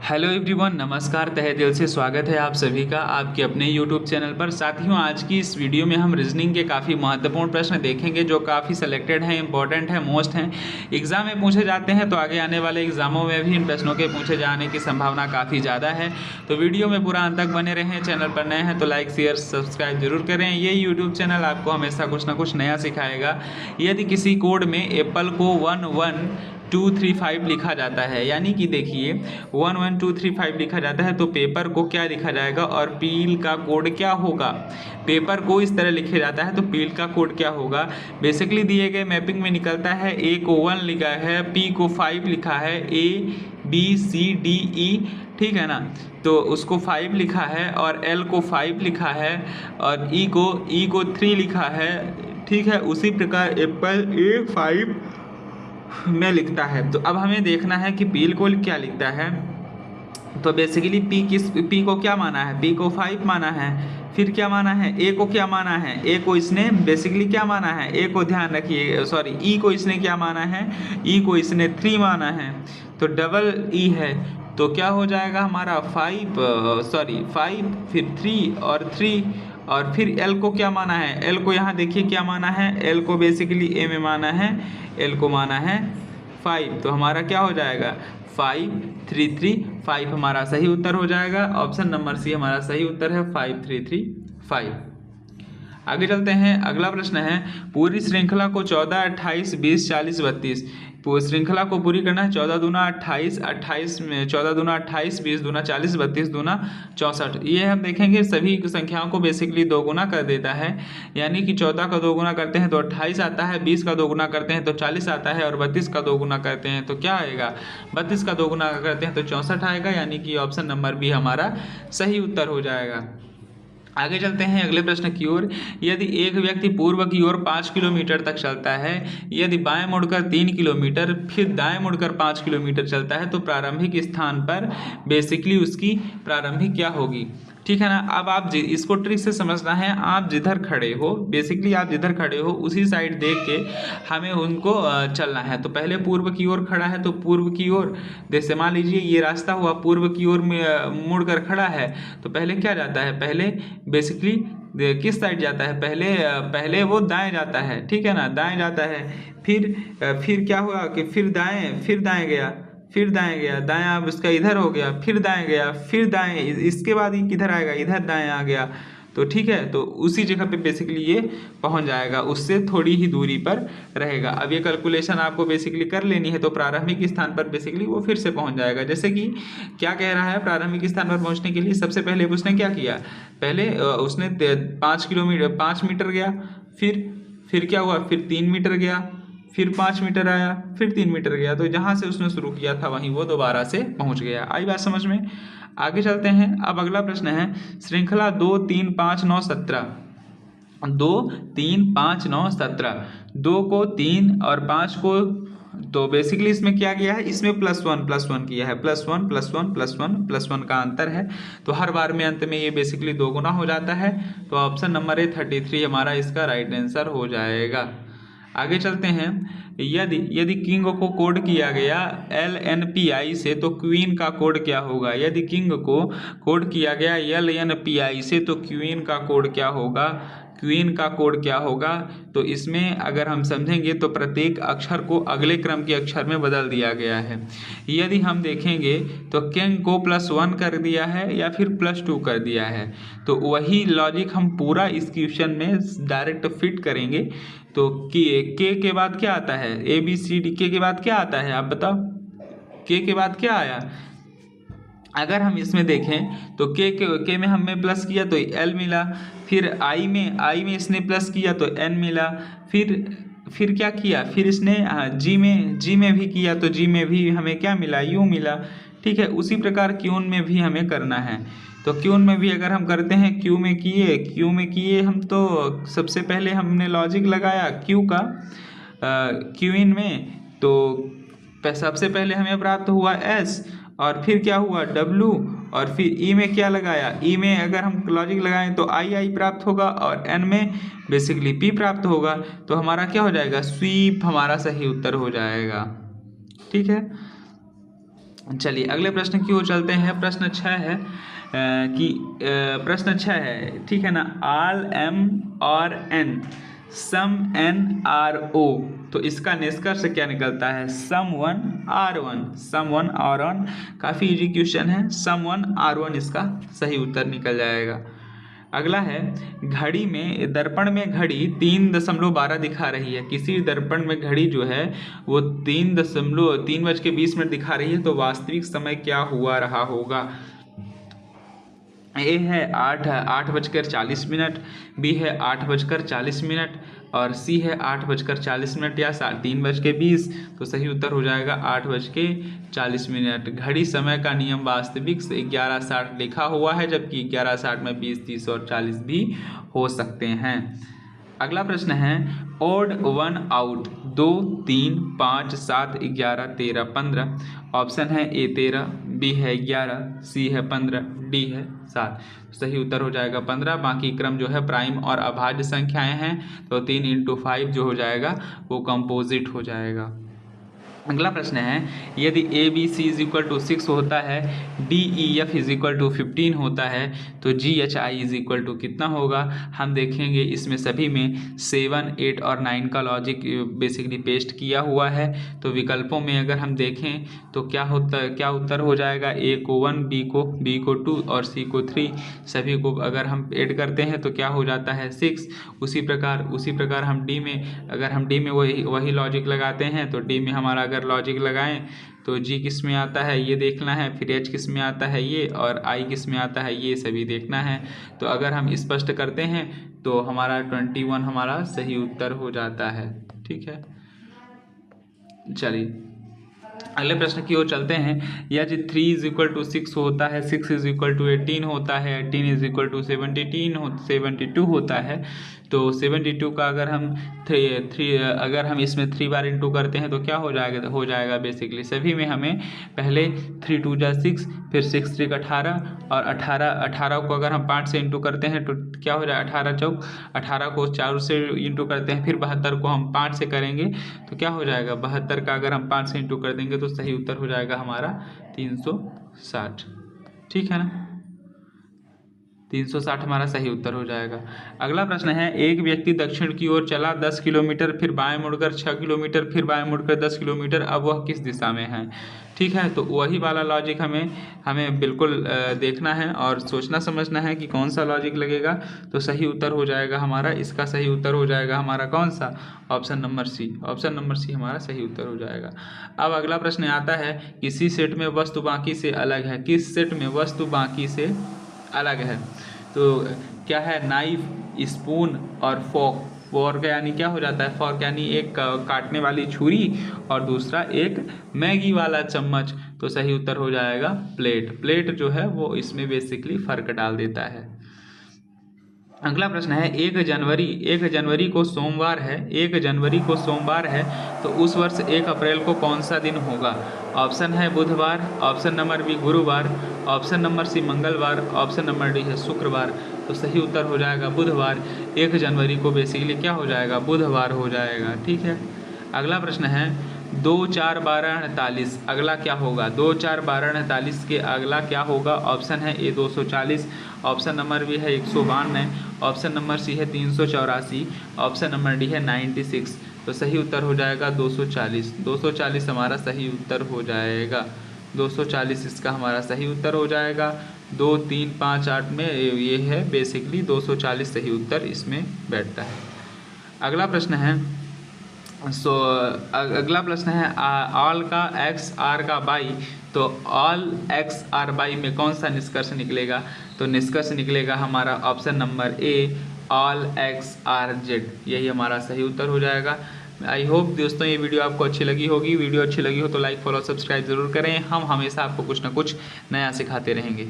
Hello everyone, नमस्कार। तहे दिल से स्वागत है आप सभी का आपके अपने यूट्यूब चैनल पर। साथियों, आज की इस वीडियो में हम रीजनिंग के काफ़ी महत्वपूर्ण प्रश्न देखेंगे जो काफ़ी सेलेक्टेड हैं, इंपॉर्टेंट हैं, मोस्ट हैं, एग्जाम में पूछे जाते हैं। तो आगे आने वाले एग्जामों में भी इन प्रश्नों के पूछे जाने की संभावना काफ़ी ज़्यादा है। तो वीडियो में पूरा अंत तक बने रहें। चैनल पर नए हैं तो लाइक शेयर सब्सक्राइब जरूर करें। ये यूट्यूब चैनल आपको हमेशा कुछ ना कुछ नया सिखाएगा। यदि किसी कोड में एप्पल को 11235 लिखा जाता है, यानी कि देखिए 11235 लिखा जाता है, तो पेपर को क्या लिखा जाएगा और पील का कोड क्या होगा। पेपर को इस तरह लिखा जाता है तो पील का कोड क्या होगा। बेसिकली दिए गए मैपिंग में निकलता है। ए को 1 लिखा है, पी को 5 लिखा है, ABCDE, ठीक है ना। तो उसको 5 लिखा है और एल को 5 लिखा है और ई को 3 लिखा है, ठीक है। उसी प्रकार एप्पल A5 में लिखता है। तो अब हमें देखना है कि पील को क्या लिखता है। तो बेसिकली पी को क्या माना है, पी को 5 माना है। फिर क्या माना है, ए को क्या माना है, ए को इसने बेसिकली क्या माना है, ए को ध्यान रखिए, सॉरी ई को इसने क्या माना है, ई को इसने 3 माना है। तो डबल ई है, तो क्या हो जाएगा हमारा 5 फिर 3 और 3 और फिर एल को क्या माना है, एल को यहाँ देखिए क्या माना है, एल को बेसिकली ए में माना है, एल को माना है 5। तो हमारा क्या हो जाएगा 5 3 3 5 हमारा सही उत्तर हो जाएगा। ऑप्शन नंबर सी हमारा सही उत्तर है 5 3 3 5। आगे चलते हैं। अगला प्रश्न है, पूरी श्रृंखला को 14 28 20 40 32, श्रृंखला को पूरी करना है। 14 दूना 28, 28 में 14 दूना 28, 20 दूना 40, 32 दूना 64। ये हम देखेंगे सभी संख्याओं को बेसिकली दो गुना कर देता है, यानी कि 14 का 2 गुना करते हैं तो 28 आता है, 20 का 2 गुना करते हैं तो 40 आता है और 32 का 2 गुना करते हैं तो क्या आएगा, 32 का 2 गुना करते हैं तो 64 आएगा, यानी कि ऑप्शन नंबर बी हमारा सही उत्तर हो जाएगा। आगे चलते हैं अगले प्रश्न की ओर। यदि एक व्यक्ति पूर्व की ओर 5 किलोमीटर तक चलता है, यदि बाएं मुड़कर 3 किलोमीटर फिर दाएं मुड़कर 5 किलोमीटर चलता है, तो प्रारंभिक स्थान पर बेसिकली उसकी प्रारंभिक क्या होगी, ठीक है ना। अब आप इसको ट्रिक से समझना है। आप जिधर खड़े हो, बेसिकली आप जिधर खड़े हो उसी साइड देख के हमें उनको चलना है। तो पहले पूर्व की ओर खड़ा है तो पूर्व की ओर, जैसे मान लीजिए ये रास्ता हुआ, पूर्व की ओर मुड़ कर खड़ा है, तो पहले क्या जाता है, पहले बेसिकली किस साइड जाता है, पहले वो दाएं जाता है, ठीक है ना, दाएं जाता है। फिर क्या हुआ कि फिर दाएं गया, फिर दाएं गया, दाएं अब उसका इधर हो गया, फिर दाएं गया, फिर दाएं, इसके बाद ये किधर आएगा, इधर दाएं आ गया। तो ठीक है, तो उसी जगह पे बेसिकली ये पहुंच जाएगा, उससे थोड़ी ही दूरी पर रहेगा। अब ये कैलकुलेशन आपको बेसिकली कर लेनी है। तो प्रारंभिक स्थान पर बेसिकली वो फिर से पहुंच जाएगा। जैसे कि क्या कह रहा है, प्रारंभिक स्थान पर पहुंचने के लिए सबसे पहले उसने क्या किया, पहले उसने 5 मीटर गया, फिर क्या हुआ, फिर 3 मीटर गया, फिर 5 मीटर आया, फिर 3 मीटर गया। तो जहाँ से उसने शुरू किया था वहीं वो दोबारा से पहुँच गया। आई बात समझ में। आगे चलते हैं। अब अगला प्रश्न है, श्रृंखला 2 3 5 9 17, 2 3 5 9 17, 2 को 3 और 5 को, तो बेसिकली इसमें क्या किया है, इसमें +1 किया है, +1 का अंतर है। तो हर बार में अंत में ये बेसिकली 2 गुना हो जाता है। तो ऑप्शन नंबर ए 33 हमारा इसका राइट आंसर हो जाएगा। आगे चलते हैं। यदि किंग को कोड किया गया LNPI से, तो क्वीन का कोड क्या होगा। यदि किंग को कोड किया गया LNPI से, तो क्वीन का कोड क्या होगा, क्वीन का कोड क्या होगा। तो इसमें अगर हम समझेंगे तो प्रत्येक अक्षर को अगले क्रम के अक्षर में बदल दिया गया है। यदि हम देखेंगे तो किंग को +1 कर दिया है या फिर +2 कर दिया है। तो वही लॉजिक हम पूरा इस क्वेश्चन में डायरेक्ट फिट करेंगे। तो के बाद क्या आता है, ABCD, के बाद क्या आता है, आप बताओ, के बाद क्या आया। अगर हम इसमें देखें तो के में हमने प्लस किया तो L मिला, फिर आई में इसने प्लस किया तो N मिला, फिर क्या किया, फिर इसने जी में भी किया तो जी में भी हमें क्या मिला, U मिला, ठीक है। उसी प्रकार क्यून में भी हमें करना है। तो क्यून में भी अगर हम करते हैं, क्यू में किए हम, तो सबसे पहले हमने लॉजिक लगाया क्यू का क्यूइन में, तो सबसे पहले हमें प्राप्त हुआ S, और फिर क्या हुआ W, और फिर ई में क्या लगाया, ई में अगर हम लॉजिक लगाएं तो आई प्राप्त होगा और एन में बेसिकली पी प्राप्त होगा। तो हमारा क्या हो जाएगा, स्वीप हमारा सही उत्तर हो जाएगा, ठीक है। चलिए अगले प्रश्न की ओर चलते हैं। प्रश्न 6 है प्रश्न 6 है, ठीक है ना। All M are N some N are O, तो इसका निष्कर्ष क्या निकलता है? Some one are one, some one are one. काफ़ी इजी क्वेश्चन है, सम वन आर वन इसका सही उत्तर निकल जाएगा। अगला है, घड़ी में दर्पण में घड़ी 3:12 दिखा रही है। किसी दर्पण में घड़ी जो है वो 3:20 दिखा रही है, तो वास्तविक समय क्या हुआ रहा होगा? ए है 8:40, बी है 8:40 और सी है 8:40 या 3:20। तो सही उत्तर हो जाएगा 8:40। घड़ी समय का नियम वास्तविक 11:60 लिखा हुआ है, जबकि 11:60 में 20, 30 और 40 भी हो सकते हैं। अगला प्रश्न है, ओड वन आउट 2, 3, 5, 7, 11, 13, 15। ऑप्शन है ए 13, बी है 11, सी है 15, डी है 7। सही उत्तर हो जाएगा 15। बाकी क्रम जो है प्राइम और अभाज्य संख्याएं हैं, तो 3 × 5 जो हो जाएगा वो कंपोजिट हो जाएगा। अगला प्रश्न है, यदि A B C is equal to 6 होता है, D E F is equal to 15 होता है, तो G H I is equal to कितना होगा? हम देखेंगे इसमें सभी में 7, 8 और 9 का लॉजिक बेसिकली पेस्ट किया हुआ है। तो विकल्पों में अगर हम देखें तो क्या उत्तर हो जाएगा? ए को 1, बी को 2 और सी को 3। सभी को अगर हम ऐड करते हैं तो क्या हो जाता है? 6। उसी प्रकार हम डी में वही लॉजिक लगाते हैं, तो डी में हमारा अगर लॉजिक लगाएं तो जी किस में आता है ये देखना है, फिर एच किस में आता है ये, और आई किस में आता है ये सभी देखना है। तो अगर हम स्पष्ट करते हैं तो हमारा 21 हमारा सही उत्तर हो जाता है। ठीक है, चलिए अगले प्रश्न की ओर चलते हैं। यदि 3 = 6 होता है, 6 = 18 होता है, 18 = 72 होता है, तो 72 का अगर हम इसमें 3 बार इंटू करते हैं तो क्या हो जाएगा बेसिकली सभी में हमें पहले 3 2 जा 6, फिर 6 3 18 और 18 को अगर हम 5 से इंटू करते हैं तो क्या हो जाएगा? 18 चौक 18 को 4 से इंटू करते हैं, फिर 72 को हम 5 से करेंगे तो क्या हो जाएगा? 72 का अगर हम 5 से इंटू कर देंगे तो सही उत्तर हो जाएगा हमारा 360। ठीक है ना, 360 हमारा सही उत्तर हो जाएगा। अगला प्रश्न है, एक व्यक्ति दक्षिण की ओर चला 10 किलोमीटर, फिर बाएं मुड़कर 6 किलोमीटर, फिर बाएं मुड़कर 10 किलोमीटर। अब वह किस दिशा में है? ठीक है, तो वही वाला लॉजिक हमें बिल्कुल देखना है और सोचना समझना है कि कौन सा लॉजिक लगेगा। तो सही उत्तर हो जाएगा हमारा, इसका सही उत्तर हो जाएगा हमारा कौन सा? Option number C. Option number C हमारा सही उत्तर हो जाएगा। अब अगला प्रश्न आता है, किसी सेट में वस्तु बाकी से अलग है। किस सेट में वस्तु बाकी से अलग है? तो क्या है? नाइफ, स्पून और फोर्क। फोर्क यानी क्या हो जाता है? फोर्क यानी एक काटने वाली छुरी और दूसरा एक मैगी वाला चम्मच। तो सही उत्तर हो जाएगा प्लेट। प्लेट जो है वो इसमें बेसिकली फर्क डाल देता है। अगला प्रश्न है, 1 जनवरी को सोमवार है, 1 जनवरी को सोमवार है, तो उस वर्ष 1 अप्रैल को कौन सा दिन होगा? ऑप्शन है बुधवार, ऑप्शन नंबर बी गुरुवार, ऑप्शन नंबर सी मंगलवार, ऑप्शन नंबर डी है शुक्रवार। तो सही उत्तर हो जाएगा बुधवार। 1 जनवरी को बेसिकली क्या हो जाएगा? बुधवार हो जाएगा। ठीक है, अगला प्रश्न है, 2 4 12 48 अगला क्या होगा? 2 4 12 48 के अगला क्या होगा? ऑप्शन है ए 240, ऑप्शन नंबर बी है 192, ऑप्शन नंबर सी है 384, ऑप्शन नंबर डी है 96। तो सही उत्तर हो जाएगा 240। 240 हमारा सही उत्तर हो जाएगा। 240 इसका हमारा सही उत्तर हो जाएगा। 2 3 5 8 में ये है बेसिकली 240 सही उत्तर इसमें बैठता है। अगला प्रश्न है, अगला प्रश्न है, ऑल का एक्स आर का बाई, तो ऑल एक्स आर बाई में कौन सा निष्कर्ष निकलेगा? तो निष्कर्ष निकलेगा हमारा option number A, all x are Z. यही हमारा सही उत्तर हो जाएगा। आई होप दोस्तों ये वीडियो आपको अच्छी लगी होगी। वीडियो अच्छी लगी हो तो लाइक फॉलो सब्सक्राइब जरूर करें। हम हमेशा आपको कुछ ना कुछ नया सिखाते रहेंगे।